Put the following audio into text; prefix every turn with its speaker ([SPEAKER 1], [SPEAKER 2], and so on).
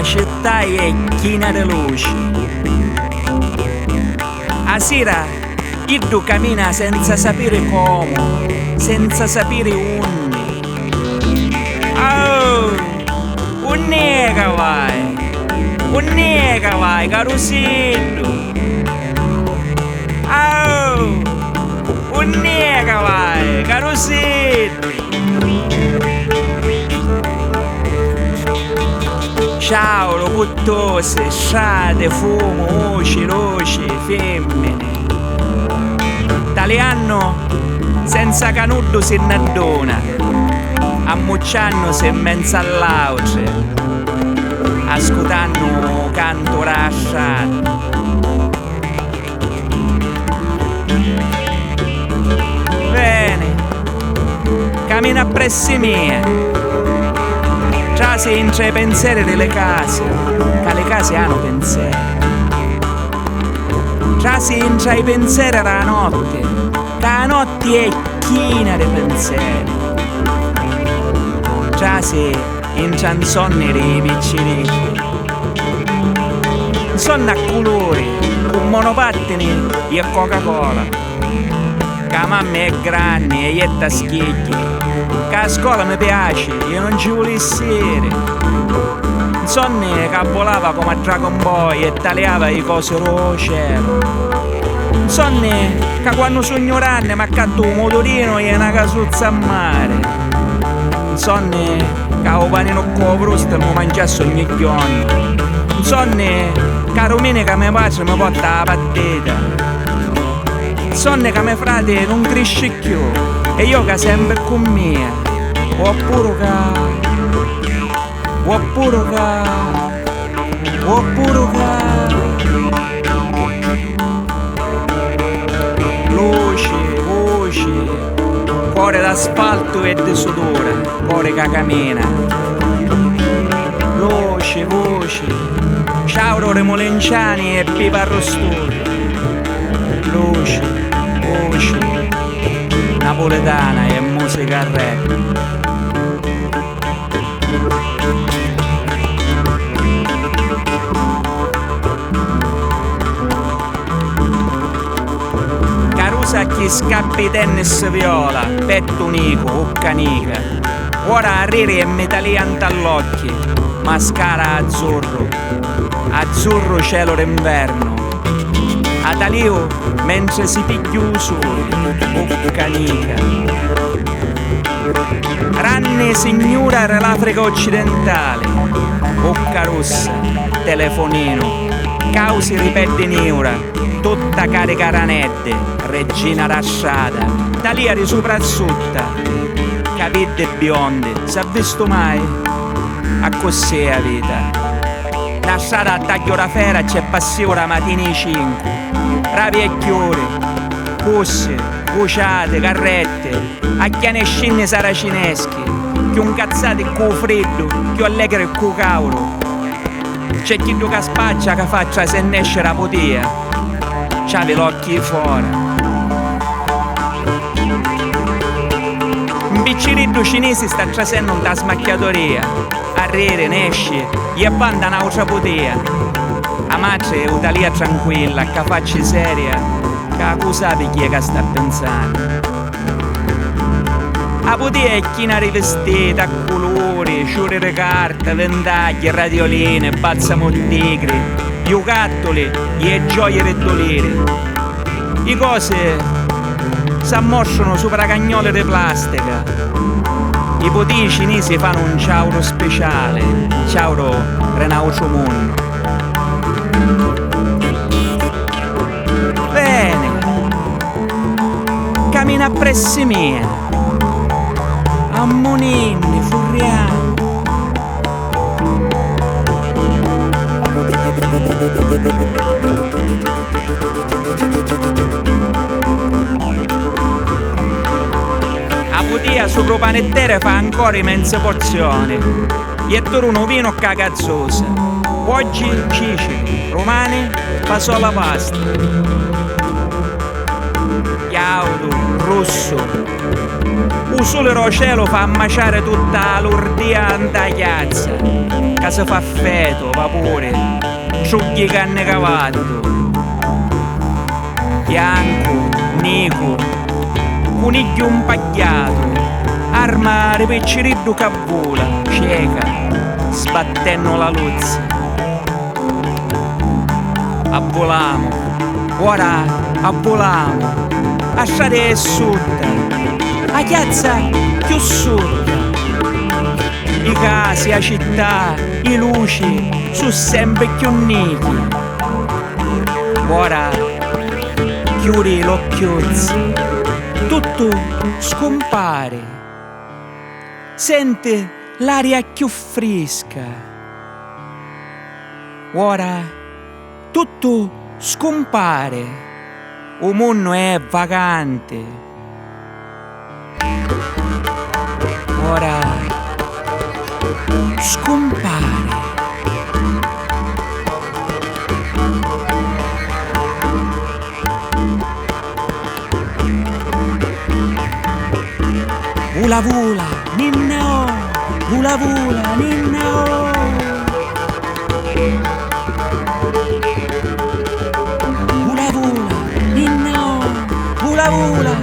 [SPEAKER 1] Città è china di luce. A sera Iddu cammina senza sapere come, senza sapere unde. Oh, un nega vai, carusillo. Oh, un nega vai, carusillo. Ciao, puttose, strade, fumo, roci, femmine. Italiano senza canudo si innadona, ammucciando se in mezzo all'altre, ascoltando canto rasciato. Bene, cammina appresso mia. Già si entra i pensieri delle case, che le case hanno pensieri. Già si entra i pensieri della notte, che la notte è china di pensieri. Già si entra in sonno dei piccini, sonno a colori, con monopattini e Coca-Cola. Che la mamma è grande e ietta schicchi. Che a scuola mi piace, io non ci volevo essere. Insomma, che volava come a Dragon Ball e tagliava le cose dallo cielo. Insomma, che quando sogno ranne mi accatto un motorino e una casuzza a mare. Insomma, che ho panino con la frusta e mi mangiasse ogni giorno. Insomma, che domenica mio padre mi porta la patteta. Insomma, che mio frate non cresce più. E io che sempre con me, oppure luce, voce, cuore d'asfalto e di sudore, cuore che cammina, luce, voce, ciao remolenciani e pipa arrosturi, luce, voce, napoletana e musica rap. Carusa chi scappi tennis viola, petto unico o canica. Ora arriri e metalian all'occhi, mascara azzurro, azzurro cielo d'inverno. Adalio mentre si piglia il sole, o canica. Ranne signora dell'Africa occidentale, bocca rossa, telefonino, causi ripete neura, tutta carica ranette, regina rasciata, talieri soprassutta, capite bionde, s'ha visto mai? A cos'è la vita? La strada a taglio da fera c'è passione la mattina ai 5, ravi e chiori, cusse, cuciate, carrette, a chianescinne saracineschi, più un cazzate con freddo, più allegro e con cavolo. C'è chi che spaccia che faccia se ne esce la potia, c'ave l'occhi fuori. Un picciriddo cinese sta trasendo da smacchiatoria, arriere, ne esce, gli abbanda un'altra potia. La madre è Italia tranquilla, che faccia seria, che tu sapi chi è che sta pensando. La potia è china rivestita a colori, sciure di carta, ventaglie, radioline, balsamo tigri, giocattoli e gioie rettoliere. Le cose s'ammosciano sopra cagnole di plastica. I potii cinesi fanno un ciauro speciale, ciauro renaucio mondo. Bene, cammina appresso mia. Ammonini, furriamo. via sul panettiere fa ancora immense porzioni. E turuno vino cagazzosa. Oggi ciceri, romani fa solo pasta. Chiaudo, rosso. Un sole cielo fa ammaciare tutta l'ordia antagliazza. Che si fa feto, vapore, ciugli canne cavallo. Bianco, nero, coniglio impagliato, arma ripecciriddu che vola, cieca, sbattendo la luzza. Avvolamo, ora avvolamo, a strada è sotto, a piazza più sotto. I casi, la città, i luci, sono sempre più niti. Ora chiudi l'occhiozzo, tutto scompare. Sente l'aria più fresca. Ora tutto scompare. Il mondo è vacante. Ora scompare. Vula vula, ninna oh, vula vula, ninna oh. Vula vula, ninna oh, vula vula.